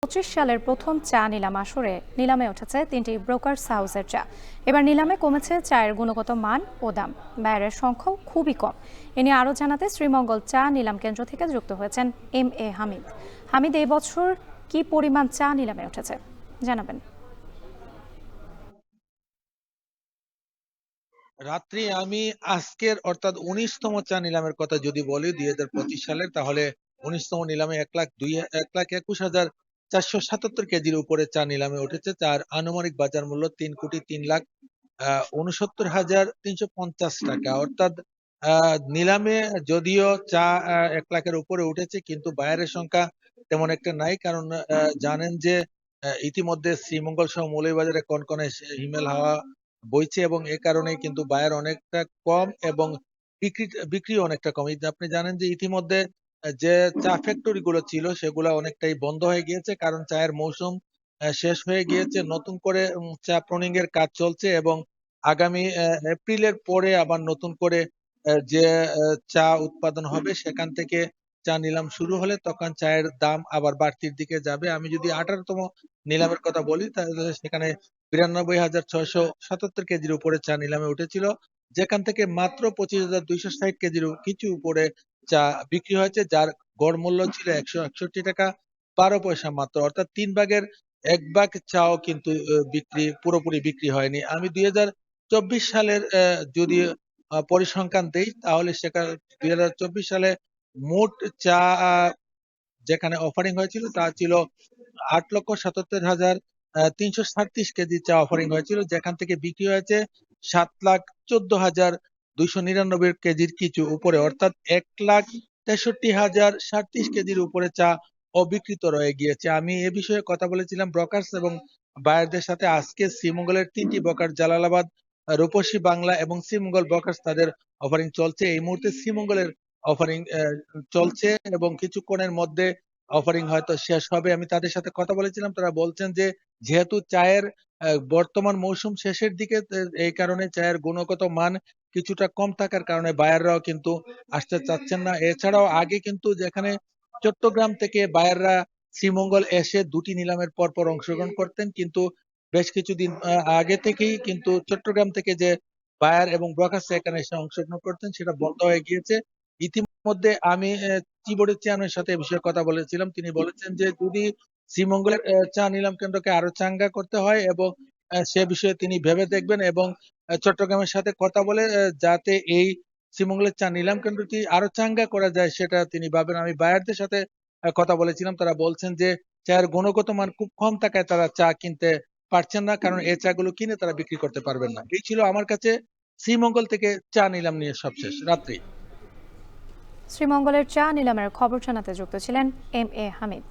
2025 সালের প্রথম চা নিলাম আসরে নিলামে উঠেছে 3টি ব্রোকার্স হাউসের চা। এবার নিলামে কমেছে চায়ের গুণগত মান ও দাম, ব্যয়ের সংখ্যাও খুবই কম। এ নিয়ে আরও জানাতে শ্রীমঙ্গল চা নিলাম কেন্দ্র থেকে যুক্ত হয়েছেন MA হামিদ। হামিদ, এই বছর কি পরিমাণ চা নিলামে উঠেছে জানাবেন। রাত্রি আমি আজকের অর্থাৎ 19তম চা নিলামের কথা যদি বলি 2025 সালের, তাহলে 19তম নিলামে 1,21,477 কেজির উপরে চা নিলামে উঠেছে। চার আনুমানিক বাজার মূল্য 3,03,69,350 টাকা। অর্থাৎ নিলামে যদিও চা 1 লাখের উপরে উঠেছে, কিন্তু বায়ারের সংখ্যা তেমন একটা নাই। কারণ জানেন যে ইতিমধ্যে শ্রীমঙ্গল সহ মৌলভীবাজারে কনকনে হিমেল হাওয়া বইছে, এবং এ কারণে কিন্তু বায়ার অনেকটা কম এবং বিক্রি অনেকটা কম। আপনি জানেন যে ইতিমধ্যে যে চা ফ্যাক্টরি গুলো ছিল সেগুলো অনেকটাই বন্ধ হয়ে গিয়েছে, কারণ চায়ের মৌসুম শেষ হয়ে গিয়েছে। নতুন করে চা প্রনিং এর কাজ চলছে, এবং আগামী এপ্রিলের পরে আবার নতুন করে যে চা উৎপাদন হবে সেখান থেকে চা নিলাম শুরু হলে তখন চায়ের দাম আবার বাড়তির দিকে যাবে। আমি যদি 18তম নিলামের কথা বলি, তাহলে সেখানে 92,677 কেজির উপরে চা নিলামে উঠেছিল, যেখান থেকে মাত্র 25,260 কেজির কিছু উপরে চা বিক্রি হয়েছে, যার গড় মূল্য ছিল 161 টাকা 12 পয়সা মাত্র। অর্থাৎ 3 ভাগের 1 ভাগ চাও কিন্তু পুরোপুরি বিক্রি হয়নি। আমি 2024 সালের যদি পরিসংখ্যান দেই, তাহলে সেখানে 2024 সালে মোট চা যেখানে অফারিং হয়েছিল তা ছিল 8,77,337 কেজি চা অফারিং হয়েছিল, যেখান থেকে বিক্রি হয়েছে 7,14,299 কেজির কিছু উপরে। অর্থাৎ 1,63,037 কেজির উপরে চা অবিকৃত রয়ে গিয়েছে। আমি এ বিষয়ে কথা বলেছিলাম ব্রোকার্স এবং বায়ারদের সাথে। আজকে শ্রীমঙ্গলের 3টি ব্রোকার, জালালাবাদ, রূপসী বাংলা এবং শ্রীমঙ্গল ব্রোকার্স, তাদের অফারিং চলছে। এই মুহূর্তে শ্রীমঙ্গলের অফারিং চলছে এবং কিছুক্ষণের মধ্যে অফারিং হয়তো শেষ হবে। আমি তাদের সাথে কথা বলেছিলাম, তারা বলছেন যে যেহেতু চায়ের বর্তমান মৌসুম শেষের দিকে, এই কারণে চায়ের গুণগত মান কিছুটা কম থাকার কারণে বায়াররাও কিন্তু আসতে চাচ্ছেন না। এছাড়াও আগে কিন্তু যেখানে চট্টগ্রাম থেকে বায়াররা শ্রীমঙ্গল এসে 2টি নিলামের পর পর অংশগ্রহণ করতেন, কিন্তু বেশ কিছুদিন আগে থেকেই কিন্তু চট্টগ্রাম থেকে যে বায়ার এবং ব্রোকার্স এখানে এসে অংশগ্রহণ করতেন সেটা বন্ধ হয়ে গিয়েছে। ইতিমধ্যে আমি টি বোর্ডের চেয়ারম্যানের সাথে এ বিষয়ে কথা বলেছিলাম। তিনি বলেছেন যে যদি শ্রীমঙ্গলের চা নিলাম কেন্দ্রকে আরো চাঙ্গা করতে হয়, এবং সে বিষয়ে তিনি ভেবে দেখবেন, এবং চট্টগ্রামের সাথে কথা বলে যাতে এই শ্রীমঙ্গলের চা নিলাম কেন্দ্রটি আরো চাঙ্গা করা যায় সেটা তিনি ভাবেন। আমি বায়ারদের সাথে কথা বলেছিলাম, তারা বলছেন যে চায়ের গুণগত মান খুব কম থাকায় তারা চা কিনতে পারছেন না, কারণ এই চা গুলো কিনে তারা বিক্রি করতে পারবেন না। এই ছিল আমার কাছে শ্রীমঙ্গল থেকে চা নিলাম নিয়ে সবশেষ রাত্রি। শ্রীমঙ্গলের চা নিলামের খবর জানাতে যুক্ত ছিলেন MA হামিদ।